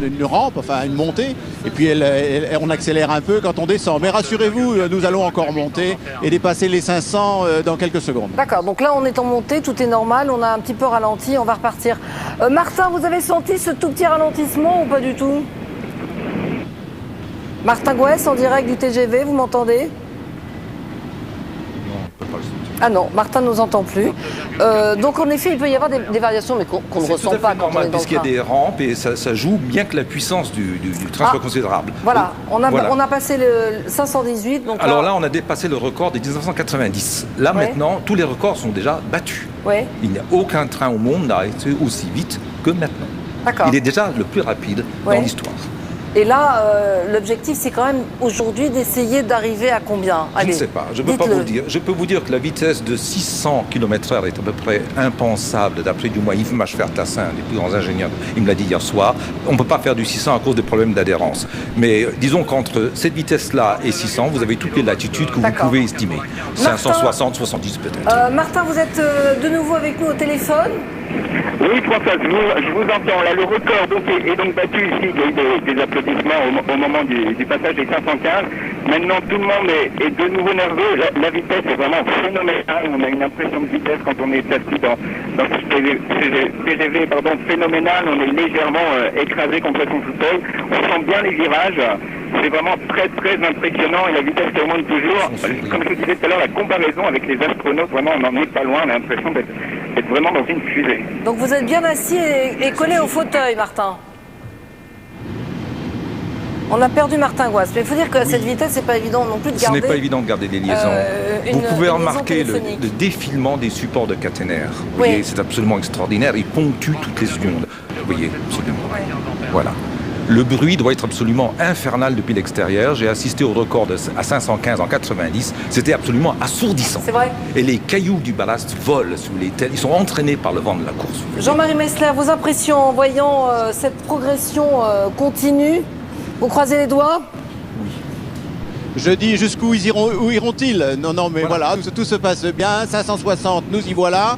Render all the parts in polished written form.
une rampe, enfin une montée, et puis on accélère un peu quand on descend. Mais rassurez-vous, nous allons encore monter et dépasser les 500 dans quelques secondes. D'accord, donc là on est en montée, tout est normal, on a un petit peu ralenti, on va repartir. Martin, vous avez senti ce tout petit ralentissement ou pas du tout? Martin Gouès en direct du TGV, vous m'entendez? Ah non, Martin ne nous entend plus. Donc en effet, il peut y avoir des variations, mais qu'on ne ressent pas quand on est dans le train. Puisqu'il y a des rampes et ça joue bien que la puissance du train soit considérable. Voilà, on a passé le 518. Donc alors là, on a dépassé le record de 1990. Là maintenant, tous les records sont déjà battus. Ouais. Il n'y a aucun train au monde n'a été aussi vite que maintenant. D'accord. Il est déjà le plus rapide dans l'histoire. Et là, l'objectif, c'est quand même aujourd'hui d'essayer d'arriver à combien? Allez, je ne sais pas, je ne peux pas vous le dire. Je peux vous dire que la vitesse de 600 km/h est à peu près impensable, d'après du moins Yves Machfer-Tassin, un des plus grands ingénieurs. Il me l'a dit hier soir. On ne peut pas faire du 600 à cause des problèmes d'adhérence. Mais disons qu'entre cette vitesse-là et 600, vous avez toutes les latitudes que vous pouvez estimer. Martin, 560, 70 peut-être. Martin, vous êtes de nouveau avec nous au téléphone? Oui, François, je vous entends. Là, le record est donc battu ici. Il y a eu des applaudissements au moment du passage des 515. Maintenant, tout le monde est de nouveau nerveux. La vitesse est vraiment phénoménale. On a une impression de vitesse quand on est assis dans ce TGV phénoménal. On est légèrement écrasé contre son fauteuil. On sent bien les virages. C'est vraiment très très impressionnant et la vitesse qui augmente toujours. Comme je vous disais tout à l'heure, la comparaison avec les astronautes, vraiment on n'en est pas loin. On a l'impression d'être vraiment dans une fusée. Donc vous êtes bien assis et collé au fauteuil, Martin. On a perdu Martin Gouès, mais il faut dire qu'à cette vitesse, c'est pas évident non plus de garder. Ce n'est pas évident de garder des liaisons. Vous pouvez remarquer le défilement des supports de caténaire. Vous voyez, c'est absolument extraordinaire. Ils ponctuent toutes les secondes. Vous voyez, absolument. Voilà. Le bruit doit être absolument infernal depuis l'extérieur. J'ai assisté au record à 515 en 90. C'était absolument assourdissant. C'est vrai. Et les cailloux du ballast volent sous les têtes. Ils sont entraînés par le vent de la course. Jean-Marie Messler, vos impressions en voyant cette progression continue? Vous croisez les doigts? Oui. Je dis jusqu'où iront-ils? Non, mais voilà, tout se passe bien. 560, nous y voilà.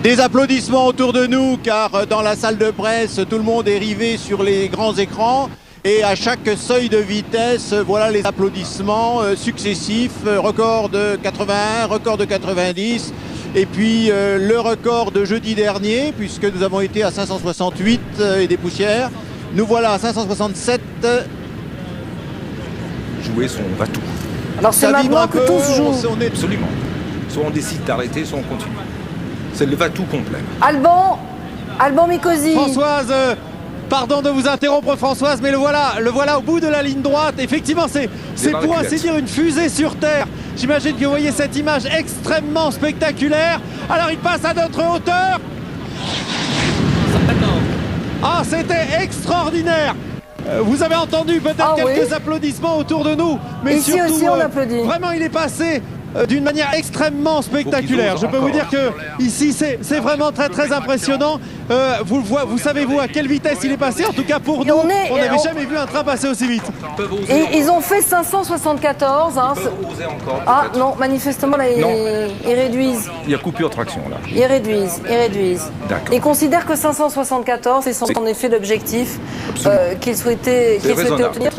Des applaudissements autour de nous, car dans la salle de presse, tout le monde est rivé sur les grands écrans. Et à chaque seuil de vitesse, voilà les applaudissements successifs. Record de 81, record de 90. Et puis le record de jeudi dernier, puisque nous avons été à 568 et des poussières. Nous voilà à 567. Jouer son va-tout. Alors c'est maintenant que tous jouent. Absolument. Soit on décide d'arrêter, soit on continue. C'est le va-tout complet. Alban Mikosi. Françoise, pardon de vous interrompre Françoise, mais le voilà au bout de la ligne droite. Effectivement, c'est pour ainsi dire une fusée sur Terre. J'imagine que vous voyez cette image extrêmement spectaculaire. Alors il passe à notre hauteur. Ah, c'était extraordinaire. Vous avez entendu peut-être quelques applaudissements autour de nous, mais ici surtout, aussi on applaudit. Vraiment, il est passé d'une manière extrêmement spectaculaire. Je peux vous dire que ici c'est vraiment très très impressionnant. Vous savez-vous à quelle vitesse il est passé? En tout cas pour nous, on n'avait jamais vu un train passer aussi vite. Et ils ont fait 574. Hein. Oser encore, ah non, manifestement là ils réduisent. Il y a coupure de traction là. Ils réduisent. D'accord. Ils considèrent que 574 c'est en effet l'objectif qu'ils souhaitaient obtenir.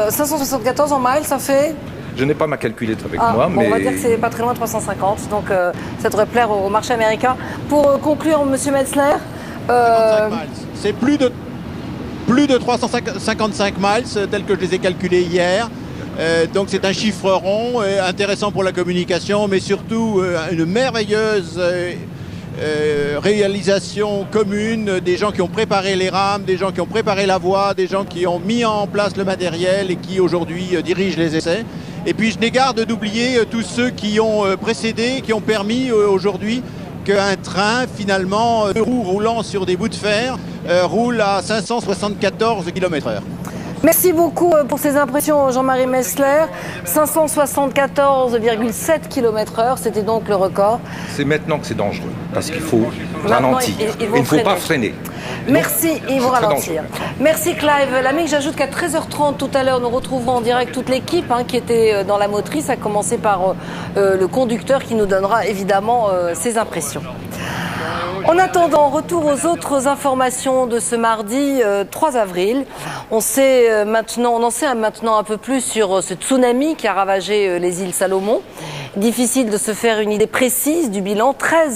574 en miles, ça fait. Je n'ai pas ma calculette avec moi, mais... On va dire que c'est pas très loin de 350, donc ça devrait plaire au marché américain. Pour conclure, Monsieur Metzler... C'est plus de 355 miles, tel que je les ai calculés hier. Donc c'est un chiffre rond, intéressant pour la communication, mais surtout une merveilleuse réalisation commune des gens qui ont préparé les rames, des gens qui ont préparé la voie, des gens qui ont mis en place le matériel et qui aujourd'hui dirigent les essais. Et puis je n'ai garde d'oublier tous ceux qui ont précédé, qui ont permis aujourd'hui qu'un train, finalement, deux roues roulant sur des bouts de fer, roule à 574 km/h. Merci beaucoup pour ces impressions, Jean-Marie Messler. 574,7 km/h, c'était donc le record. C'est maintenant que c'est dangereux, parce qu'il faut ralentir. Il ne faut pas freiner. Merci, ils vont ralentir. Merci Clive Lamy. J'ajoute qu'à 13h30 tout à l'heure, nous retrouverons en direct toute l'équipe qui était dans la motrice, à commencer par le conducteur qui nous donnera évidemment ses impressions. En attendant, retour aux autres informations de ce mardi 3 avril. On en sait maintenant un peu plus sur ce tsunami qui a ravagé les îles Salomon. Difficile de se faire une idée précise du bilan. 13